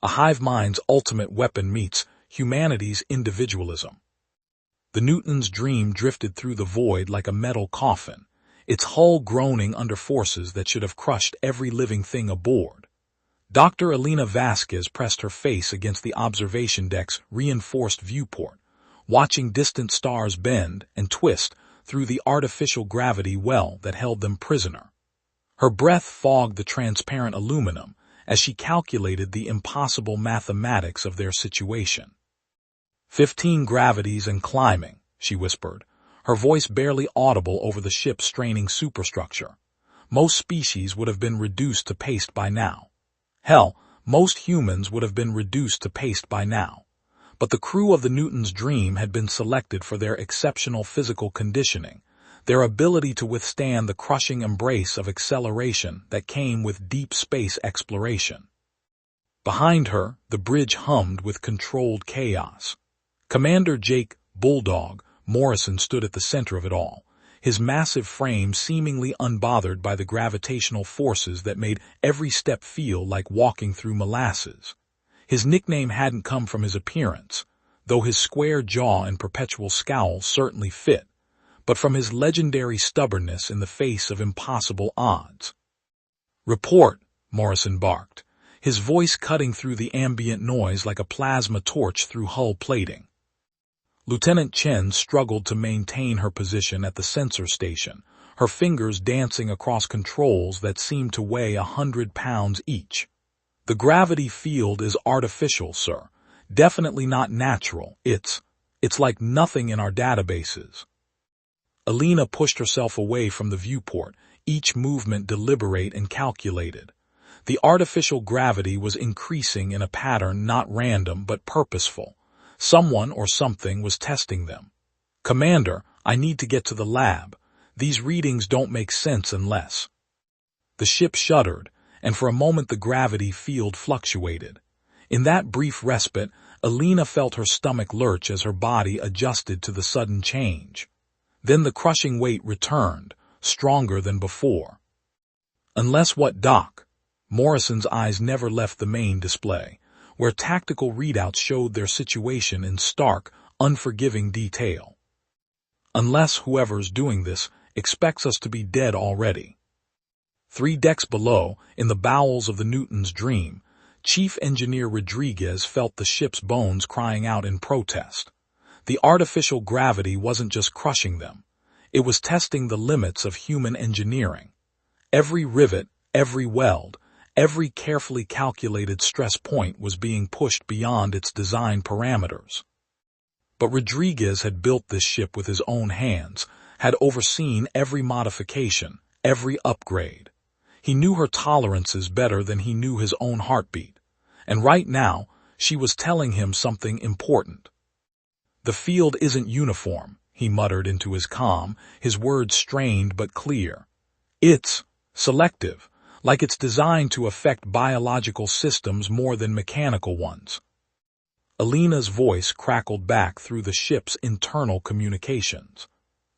A Hive-Mind's ultimate weapon meets humanity's individualism. The Newton's dream drifted through the void like a metal coffin, its hull groaning under forces that should have crushed every living thing aboard. Dr. Elena Vasquez pressed her face against the observation deck's reinforced viewport, watching distant stars bend and twist through the artificial gravity well that held them prisoner. Her breath fogged the transparent aluminum as she calculated the impossible mathematics of their situation. 15 gravities and climbing, she whispered, her voice barely audible over the ship's straining superstructure. Most species would have been reduced to paste by now. Hell, most humans would have been reduced to paste by now. But the crew of the Newton's dream had been selected for their exceptional physical conditioning, their ability to withstand the crushing embrace of acceleration that came with deep space exploration. Behind her, the bridge hummed with controlled chaos. Commander Jake "Bulldog" Morrison stood at the center of it all, his massive frame seemingly unbothered by the gravitational forces that made every step feel like walking through molasses. His nickname hadn't come from his appearance, though his square jaw and perpetual scowl certainly fit, but from his legendary stubbornness in the face of impossible odds. "Report," Morrison barked, his voice cutting through the ambient noise like a plasma torch through hull plating. Lieutenant Chen struggled to maintain her position at the sensor station, her fingers dancing across controls that seemed to weigh 100 pounds each. "The gravity field is artificial, sir. Definitely not natural. It's like nothing in our databases." Elena pushed herself away from the viewport, each movement deliberate and calculated. The artificial gravity was increasing in a pattern not random but purposeful. Someone or something was testing them. "Commander, I need to get to the lab. These readings don't make sense unless..." The ship shuddered, and for a moment the gravity field fluctuated. In that brief respite, Elena felt her stomach lurch as her body adjusted to the sudden change. Then the crushing weight returned, stronger than before. "Unless what, Doc?" Morrison's eyes never left the main display, where tactical readouts showed their situation in stark, unforgiving detail. "Unless whoever's doing this expects us to be dead already." 3 decks below, in the bowels of the Newton's dream, Chief Engineer Rodriguez felt the ship's bones crying out in protest. The artificial gravity wasn't just crushing them. It was testing the limits of human engineering. Every rivet, every weld, every carefully calculated stress point was being pushed beyond its design parameters. But Rodriguez had built this ship with his own hands, had overseen every modification, every upgrade. He knew her tolerances better than he knew his own heartbeat, and right now, she was telling him something important. "The field isn't uniform," he muttered into his comm, his words strained but clear. "It's selective, like it's designed to affect biological systems more than mechanical ones." Elena's voice crackled back through the ship's internal communications.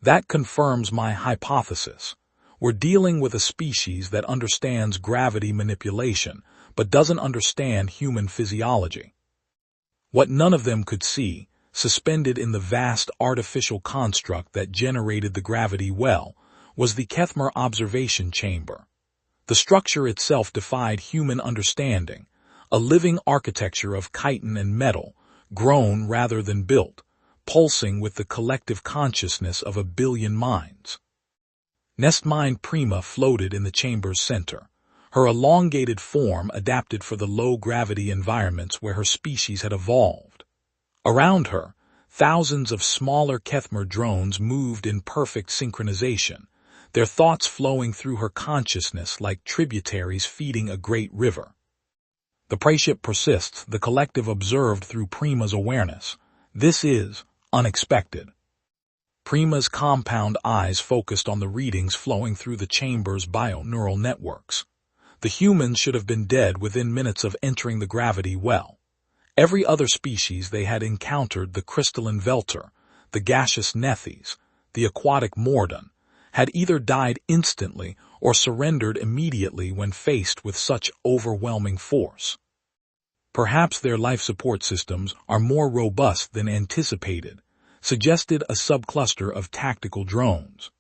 "That confirms my hypothesis. We're dealing with a species that understands gravity manipulation, but doesn't understand human physiology." What none of them could see, suspended in the vast artificial construct that generated the gravity well, was the Keth'mar observation chamber. The structure itself defied human understanding, a living architecture of chitin and metal, grown rather than built, pulsing with the collective consciousness of a billion minds. Nestmind Prima floated in the chamber's center, her elongated form adapted for the low-gravity environments where her species had evolved. Around her, thousands of smaller Keth'mar drones moved in perfect synchronization, their thoughts flowing through her consciousness like tributaries feeding a great river. "The prey-ship persists," the collective observed through Prima's awareness. "This is unexpected." Prima's compound eyes focused on the readings flowing through the chamber's bio-neural networks. The humans should have been dead within minutes of entering the gravity well. Every other species they had encountered, the crystalline Velter, the gaseous Nethes, the aquatic Mordon, had either died instantly or surrendered immediately when faced with such overwhelming force. Perhaps their life support systems are more robust than anticipated, suggested a subcluster of tactical drones.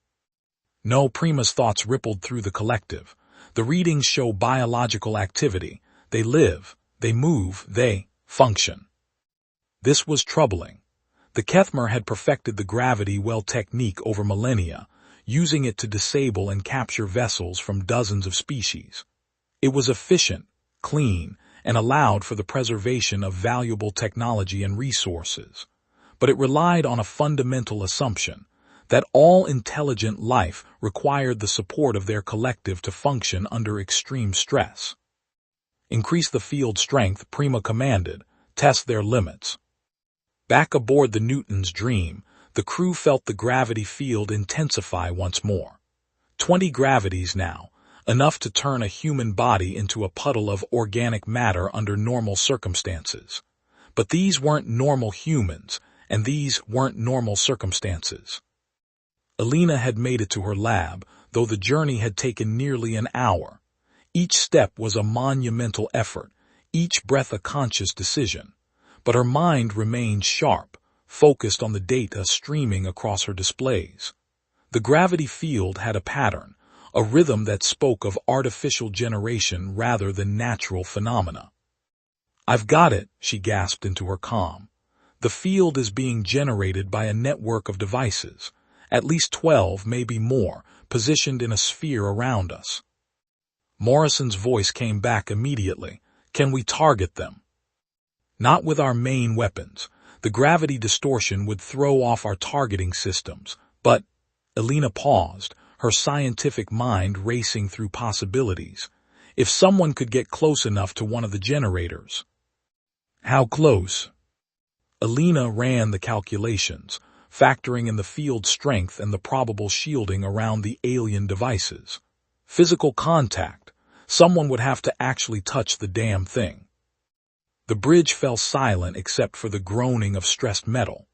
No, Prima's thoughts rippled through the collective. The readings show biological activity. They live, they move, they function. This was troubling. The Keth'mar had perfected the gravity well technique over millennia, using it to disable and capture vessels from dozens of species. It was efficient, clean, and allowed for the preservation of valuable technology and resources. But it relied on a fundamental assumption that all intelligent life required the support of their collective to function under extreme stress. Increase the field strength, Prima commanded. Test their limits. Back aboard the Newton's Dream, the crew felt the gravity field intensify once more. 20 gravities now, enough to turn a human body into a puddle of organic matter under normal circumstances. But these weren't normal humans, and these weren't normal circumstances. Alina had made it to her lab, though the journey had taken nearly an hour. Each step was a monumental effort, each breath a conscious decision. But her mind remained sharp, focused on the data streaming across her displays. The gravity field had a pattern, a rhythm that spoke of artificial generation rather than natural phenomena. "I've got it," she gasped into her calm. "The field is being generated by a network of devices, at least 12, maybe more, positioned in a sphere around us." Morrison's voice came back immediately. "Can we target them?" "Not with our main weapons. The gravity distortion would throw off our targeting systems, but—" Alina paused, her scientific mind racing through possibilities. "If someone could get close enough to one of the generators." "How close?" Alina ran the calculations, factoring in the field strength and the probable shielding around the alien devices. Physical contact. Someone would have to actually touch the damn thing. The bridge fell silent except for the groaning of stressed metal.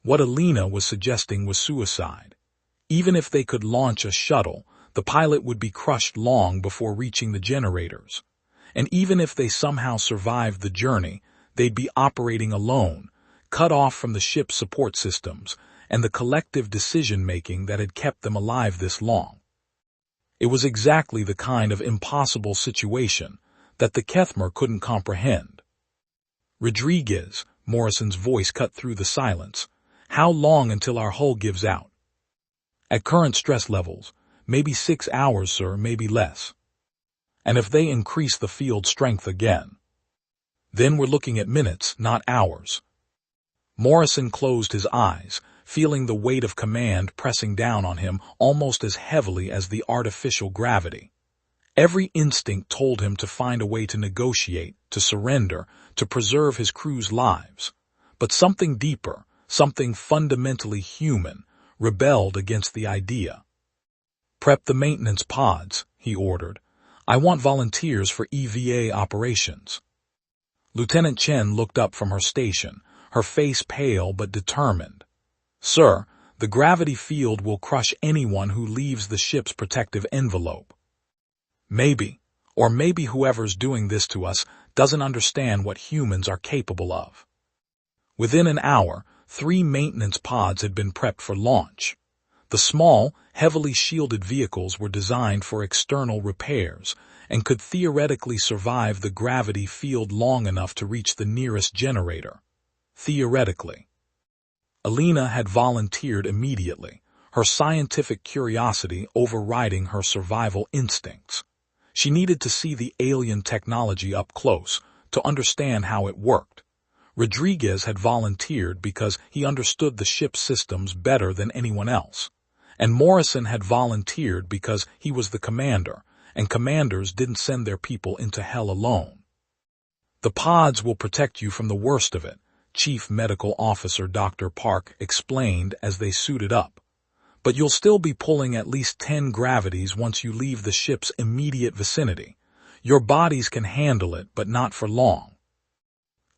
What Alina was suggesting was suicide. Even if they could launch a shuttle, the pilot would be crushed long before reaching the generators. And even if they somehow survived the journey, they'd be operating alone, cut off from the ship's support systems and the collective decision-making that had kept them alive this long. It was exactly the kind of impossible situation that the Keth'mar couldn't comprehend. "Rodriguez," Morrison's voice cut through the silence, "how long until our hull gives out?" "At current stress levels, maybe 6 hours, sir, maybe less." "And if they increase the field strength again?" "Then we're looking at minutes, not hours." Morrison closed his eyes, feeling the weight of command pressing down on him almost as heavily as the artificial gravity. Every instinct told him to find a way to negotiate, to surrender, to preserve his crew's lives. But something deeper, something fundamentally human, rebelled against the idea. "Prep the maintenance pods," he ordered. "I want volunteers for EVA operations." Lieutenant Chen looked up from her station, her face pale but determined. "Sir, the gravity field will crush anyone who leaves the ship's protective envelope." "Maybe, or maybe whoever's doing this to us doesn't understand what humans are capable of." Within an hour, 3 maintenance pods had been prepped for launch. The small, heavily shielded vehicles were designed for external repairs and could theoretically survive the gravity field long enough to reach the nearest generator. Theoretically. Alina had volunteered immediately, her scientific curiosity overriding her survival instincts. She needed to see the alien technology up close, to understand how it worked. Rodriguez had volunteered because he understood the ship's systems better than anyone else. And Morrison had volunteered because he was the commander, and commanders didn't send their people into hell alone. "The pods will protect you from the worst of it," Chief Medical Officer Dr. Park explained as they suited up. "But you'll still be pulling at least 10 gravities once you leave the ship's immediate vicinity. Your bodies can handle it, but not for long."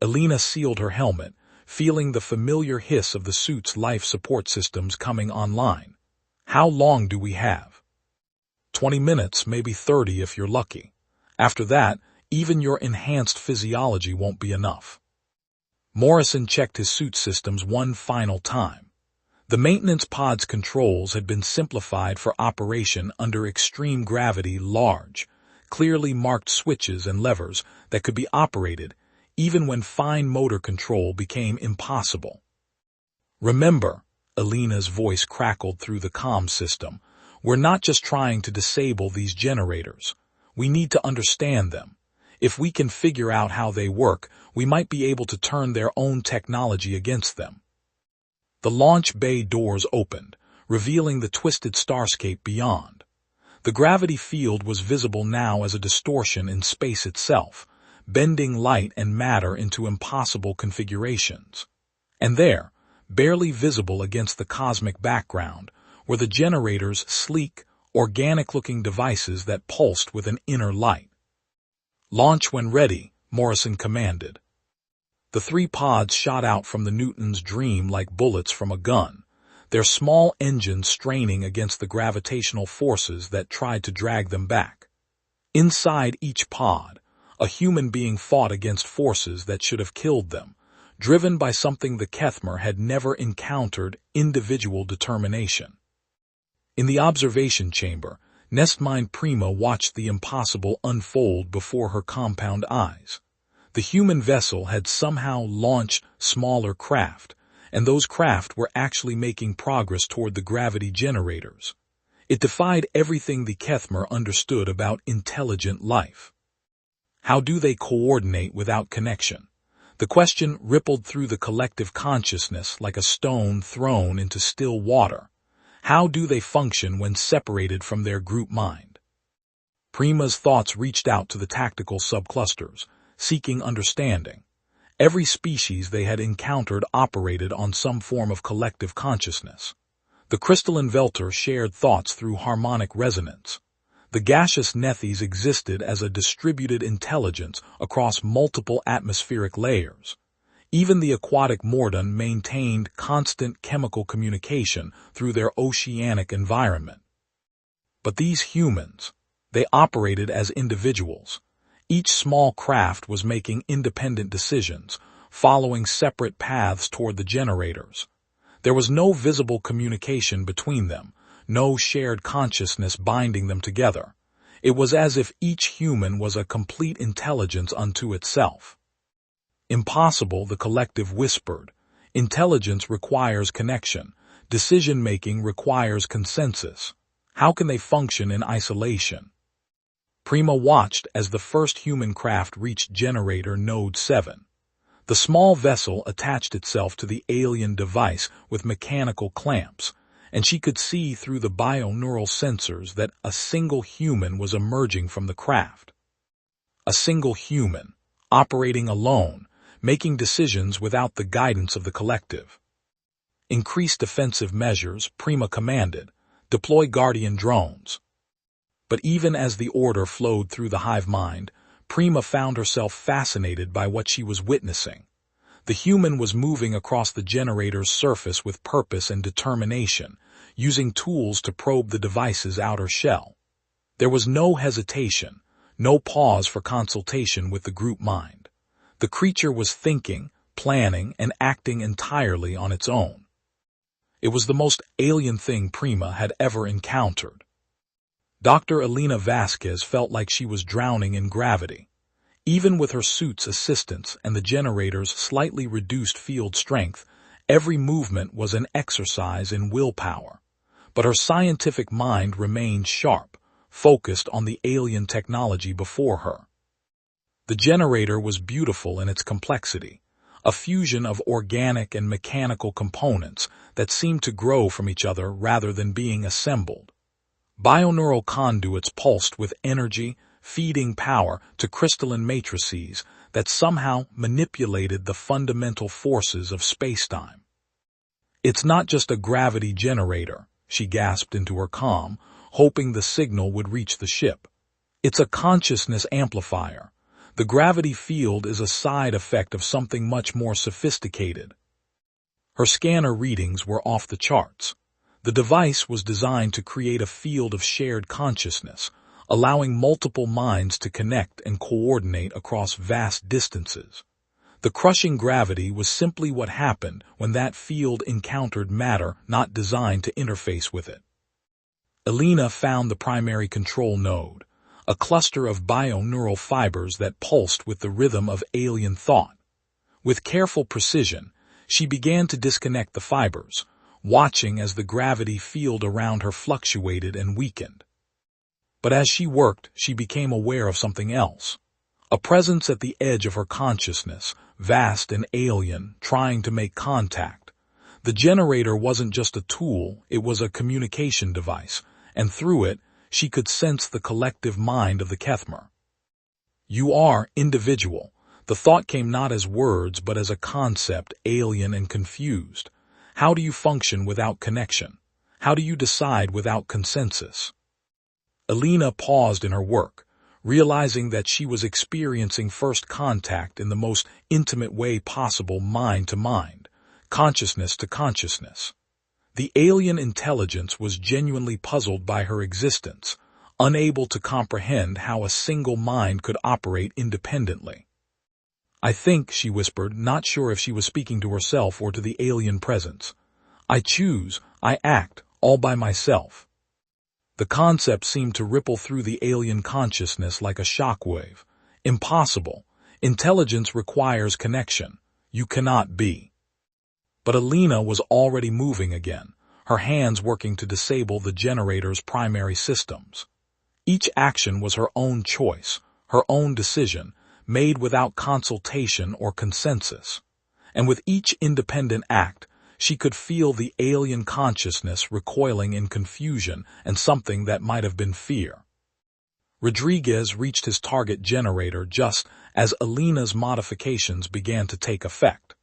Alina sealed her helmet, feeling the familiar hiss of the suit's life support systems coming online. "How long do we have?" 20 minutes, maybe 30 if you're lucky. After that, even your enhanced physiology won't be enough. Morrison checked his suit systems one final time. The maintenance pod's controls had been simplified for operation under extreme gravity. Large, clearly marked switches and levers that could be operated even when fine motor control became impossible. Remember, Alina's voice crackled through the comm system, we're not just trying to disable these generators. We need to understand them. If we can figure out how they work, we might be able to turn their own technology against them. The launch bay doors opened, revealing the twisted starscape beyond. The gravity field was visible now as a distortion in space itself, bending light and matter into impossible configurations. And there, barely visible against the cosmic background, were the generators' sleek, organic-looking devices that pulsed with an inner light. "Launch when ready," Morrison commanded. The 3 pods shot out from the Newton's Dream like bullets from a gun, their small engines straining against the gravitational forces that tried to drag them back. Inside each pod, a human being fought against forces that should have killed them, driven by something the Keth'mar had never encountered: individual determination. In the observation chamber, Nestmind Prima watched the impossible unfold before her compound eyes. The human vessel had somehow launched smaller craft, and those craft were actually making progress toward the gravity generators. It defied everything the Keth'mar understood about intelligent life. How do they coordinate without connection? The question rippled through the collective consciousness like a stone thrown into still water. How do they function when separated from their group mind? Prima's thoughts reached out to the tactical subclusters, seeking understanding. Every species they had encountered operated on some form of collective consciousness. The crystalline Velter shared thoughts through harmonic resonance. The gaseous Nethes existed as a distributed intelligence across multiple atmospheric layers. Even the aquatic Mordun maintained constant chemical communication through their oceanic environment. But these humans, they operated as individuals. Each small craft was making independent decisions, following separate paths toward the generators. There was no visible communication between them, no shared consciousness binding them together. It was as if each human was a complete intelligence unto itself. "Impossible," the collective whispered. "Intelligence requires connection. Decision-making requires consensus. How can they function in isolation?" Prima watched as the first human craft reached generator node 7. The small vessel attached itself to the alien device with mechanical clamps, and she could see through the bioneural sensors that a single human was emerging from the craft. A single human, operating alone, making decisions without the guidance of the collective. "Increase defensive measures," Prima commanded. "Deploy Guardian drones." But even as the order flowed through the Hive-Mind, Prima found herself fascinated by what she was witnessing. The human was moving across the generator's surface with purpose and determination, using tools to probe the device's outer shell. There was no hesitation, no pause for consultation with the group mind. The creature was thinking, planning, and acting entirely on its own. It was the most alien thing Prima had ever encountered. Dr. Elena Vasquez felt like she was drowning in gravity. Even with her suit's assistance and the generator's slightly reduced field strength, every movement was an exercise in willpower. But her scientific mind remained sharp, focused on the alien technology before her. The generator was beautiful in its complexity, a fusion of organic and mechanical components that seemed to grow from each other rather than being assembled. Bioneural conduits pulsed with energy, feeding power to crystalline matrices that somehow manipulated the fundamental forces of spacetime. "It's not just a gravity generator," she gasped into her comm, hoping the signal would reach the ship. "It's a consciousness amplifier. The gravity field is a side effect of something much more sophisticated." Her scanner readings were off the charts. The device was designed to create a field of shared consciousness, allowing multiple minds to connect and coordinate across vast distances. The crushing gravity was simply what happened when that field encountered matter not designed to interface with it. Elena found the primary control node, a cluster of bioneural fibers that pulsed with the rhythm of alien thought. With careful precision, she began to disconnect the fibers, watching as the gravity field around her fluctuated and weakened. But as she worked, she became aware of something else. A presence at the edge of her consciousness, vast and alien, trying to make contact. The generator wasn't just a tool, it was a communication device, and through it, she could sense the collective mind of the Keth'mar. You are individual. The thought came not as words but as a concept, alien and confused. How do you function without connection? How do you decide without consensus? Elena paused in her work, realizing that she was experiencing first contact in the most intimate way possible, mind to mind, consciousness to consciousness. The alien intelligence was genuinely puzzled by her existence, unable to comprehend how a single mind could operate independently. I think, she whispered, not sure if she was speaking to herself or to the alien presence. I choose, I act, all by myself. The concept seemed to ripple through the alien consciousness like a shockwave. Impossible. Intelligence requires connection. You cannot be. But Elena was already moving again, her hands working to disable the generator's primary systems. Each action was her own choice, her own decision, made without consultation or consensus. And with each independent act, she could feel the alien consciousness recoiling in confusion and something that might have been fear. Rodriguez reached his target generator just as Elena's modifications began to take effect.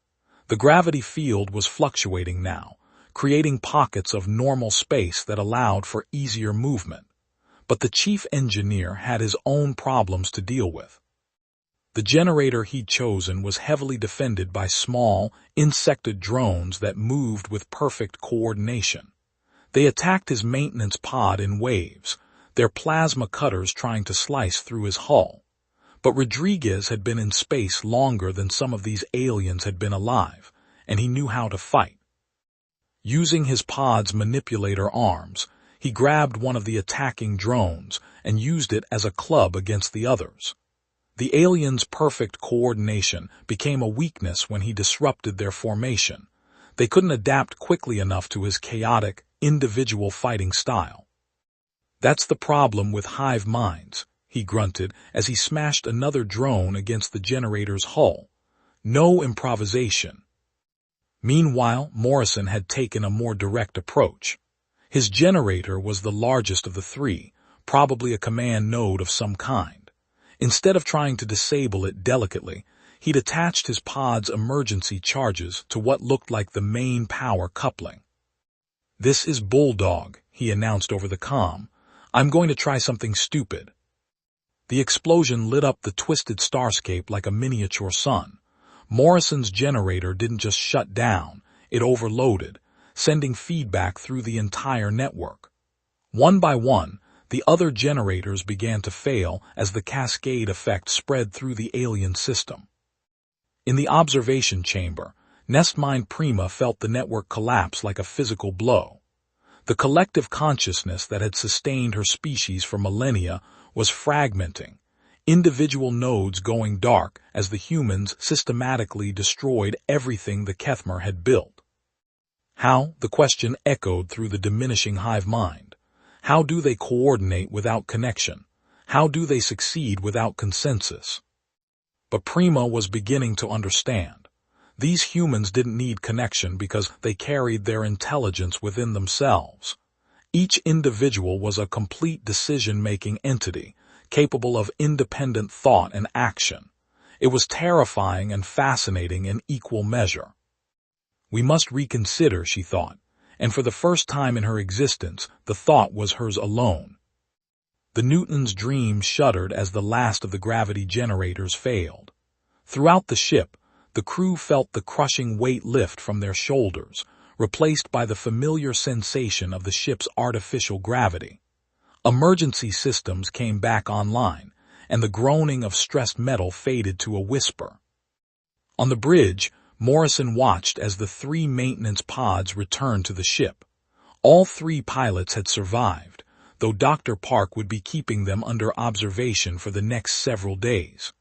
The gravity field was fluctuating now, creating pockets of normal space that allowed for easier movement. But the chief engineer had his own problems to deal with. The generator he'd chosen was heavily defended by small, insected drones that moved with perfect coordination. They attacked his maintenance pod in waves, their plasma cutters trying to slice through his hull. But Rodriguez had been in space longer than some of these aliens had been alive, and he knew how to fight. Using his pod's manipulator arms, he grabbed one of the attacking drones and used it as a club against the others. The aliens' perfect coordination became a weakness when he disrupted their formation. They couldn't adapt quickly enough to his chaotic, individual fighting style. That's the problem with Hive-Minds, he grunted as he smashed another drone against the generator's hull. No improvisation. Meanwhile, Morrison had taken a more direct approach. His generator was the largest of the three, probably a command node of some kind. Instead of trying to disable it delicately, he'd attached his pod's emergency charges to what looked like the main power coupling. "This is Bulldog," he announced over the comm. "I'm going to try something stupid." The explosion lit up the twisted starscape like a miniature sun. Morrison's generator didn't just shut down, it overloaded, sending feedback through the entire network. One by one, the other generators began to fail as the cascade effect spread through the alien system. In the observation chamber, Nestmind Prima felt the network collapse like a physical blow. The collective consciousness that had sustained her species for millennia was fragmenting, individual nodes going dark as the humans systematically destroyed everything the Keth'mar had built. How? The question echoed through the diminishing hive mind. How do they coordinate without connection? How do they succeed without consensus? But Prima was beginning to understand. These humans didn't need connection because they carried their intelligence within themselves. Each individual was a complete decision-making entity, capable of independent thought and action. It was terrifying and fascinating in equal measure. We must reconsider, she thought, and for the first time in her existence, the thought was hers alone. The Newton's dream shuddered as the last of the gravity generators failed. Throughout the ship, the crew felt the crushing weight lift from their shoulders, replaced by the familiar sensation of the ship's artificial gravity. Emergency systems came back online, and the groaning of stressed metal faded to a whisper. On the bridge, Morrison watched as the 3 maintenance pods returned to the ship. All 3 pilots had survived, though Dr. Park would be keeping them under observation for the next several days.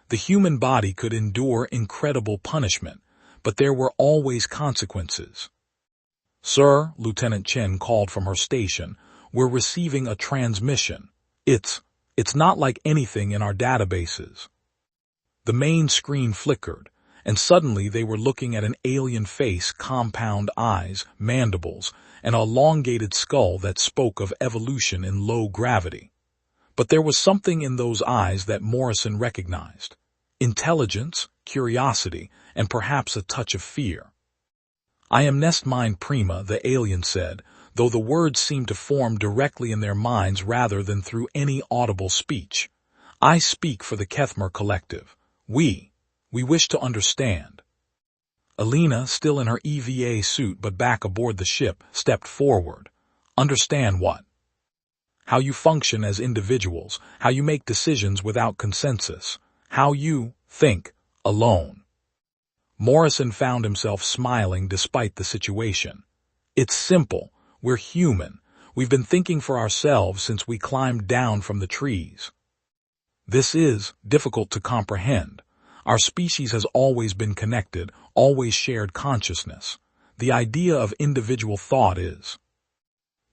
The human body could endure incredible punishment, but there were always consequences. "Sir," Lieutenant Chen called from her station, "we're receiving a transmission. It's not like anything in our databases." The main screen flickered, and suddenly they were looking at an alien face, compound eyes, mandibles, and an elongated skull that spoke of evolution in low gravity. But there was something in those eyes that Morrison recognized: intelligence, curiosity, and perhaps a touch of fear. "I am Nestmind Prima," the alien said, though the words seemed to form directly in their minds rather than through any audible speech. "I speak for the Keth'mar collective. We wish to understand." Alina, still in her EVA suit but back aboard the ship, stepped forward. "Understand what?" "How you function as individuals, how you make decisions without consensus, how you think alone." Morrison found himself smiling despite the situation. "It's simple. We're human. We've been thinking for ourselves since we climbed down from the trees. This is difficult to comprehend. Our species has always been connected, always shared consciousness. The idea of individual thought is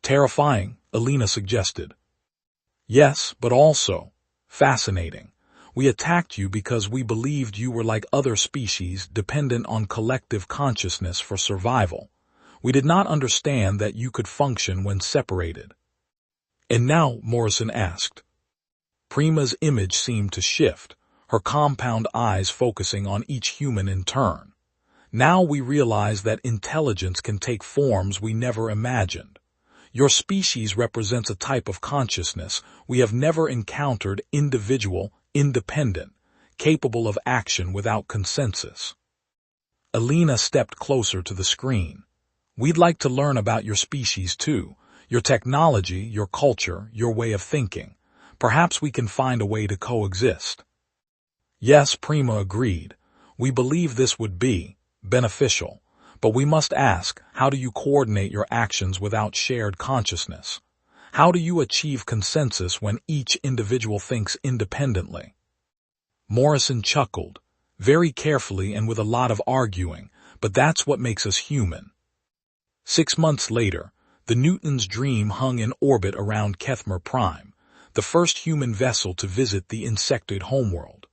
terrifying," Alina suggested. "Yes, but also fascinating. We attacked you because we believed you were like other species, dependent on collective consciousness for survival. We did not understand that you could function when separated." "And now?" Morrison asked. Prima's image seemed to shift, her compound eyes focusing on each human in turn. "Now we realize that intelligence can take forms we never imagined. Your species represents a type of consciousness we have never encountered: individual, independent, capable of action without consensus." Alina stepped closer to the screen. "We'd like to learn about your species too, your technology, your culture, your way of thinking. Perhaps we can find a way to coexist." "Yes," Prima agreed. "We believe this would be beneficial. But we must ask, how do you coordinate your actions without shared consciousness? How do you achieve consensus when each individual thinks independently?" Morrison chuckled, very carefully and with a lot of arguing, but that's what makes us human. 6 months later, the Newton's Dream hung in orbit around Keth'mar Prime, the first human vessel to visit the insectoid homeworld.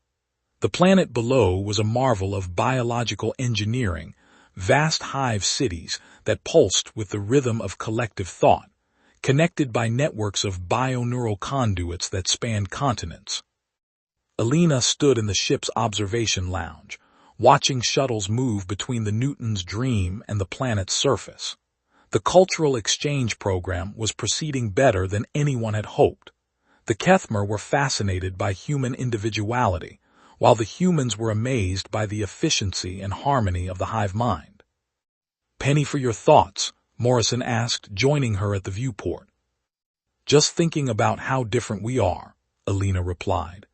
The planet below was a marvel of biological engineering, vast hive cities that pulsed with the rhythm of collective thought, connected by networks of bioneural conduits that spanned continents. Alina stood in the ship's observation lounge, watching shuttles move between the Newton's Dream and the planet's surface. The cultural exchange program was proceeding better than anyone had hoped. The Keth'mar were fascinated by human individuality, while the humans were amazed by the efficiency and harmony of the Hive-Mind. "Penny for your thoughts?" Morrison asked, joining her at the viewport. "Just thinking about how different we are," Alina replied.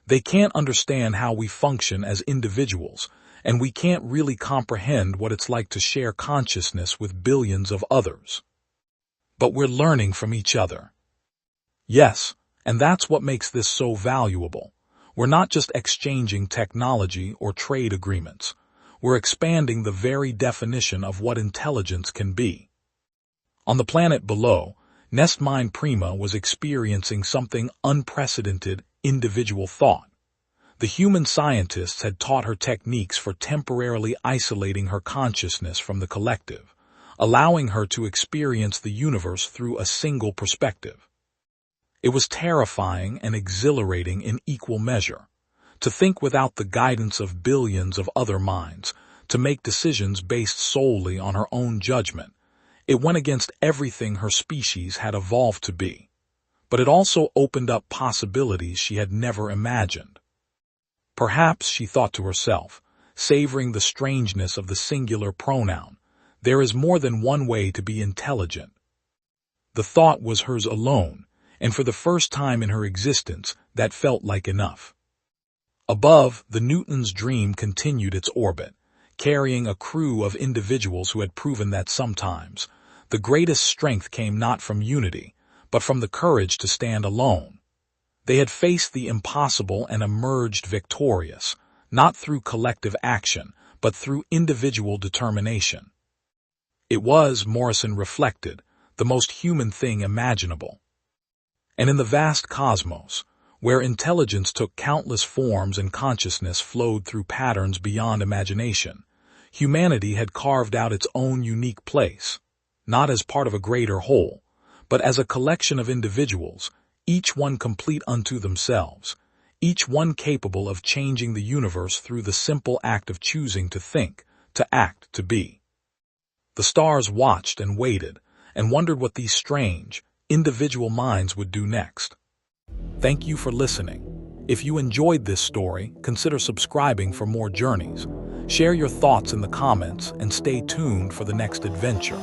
"They can't understand how we function as individuals, and we can't really comprehend what it's like to share consciousness with billions of others. But we're learning from each other." "Yes, and that's what makes this so valuable. We're not just exchanging technology or trade agreements. We're expanding the very definition of what intelligence can be." On the planet below, Nestmind Prima was experiencing something unprecedented: individual thought. The human scientists had taught her techniques for temporarily isolating her consciousness from the collective, allowing her to experience the universe through a single perspective. It was terrifying and exhilarating in equal measure. To think without the guidance of billions of other minds, to make decisions based solely on her own judgment. It went against everything her species had evolved to be. But it also opened up possibilities she had never imagined. Perhaps, she thought to herself, savoring the strangeness of the singular pronoun, there is more than one way to be intelligent. The thought was hers alone. and for the first time in her existence, that felt like enough. Above, the Newtons' dream continued its orbit, carrying a crew of individuals who had proven that sometimes the greatest strength came not from unity, but from the courage to stand alone. They had faced the impossible and emerged victorious, not through collective action, but through individual determination. It was, Morrison reflected, the most human thing imaginable. And in the vast cosmos, where intelligence took countless forms and consciousness flowed through patterns beyond imagination, humanity had carved out its own unique place, not as part of a greater whole, but as a collection of individuals, each one complete unto themselves, each one capable of changing the universe through the simple act of choosing to think, to act, to be. The stars watched and waited, and wondered what these strange, individual minds would do next. Thank you for listening. If you enjoyed this story, consider subscribing for more journeys. Share your thoughts in the comments and stay tuned for the next adventure.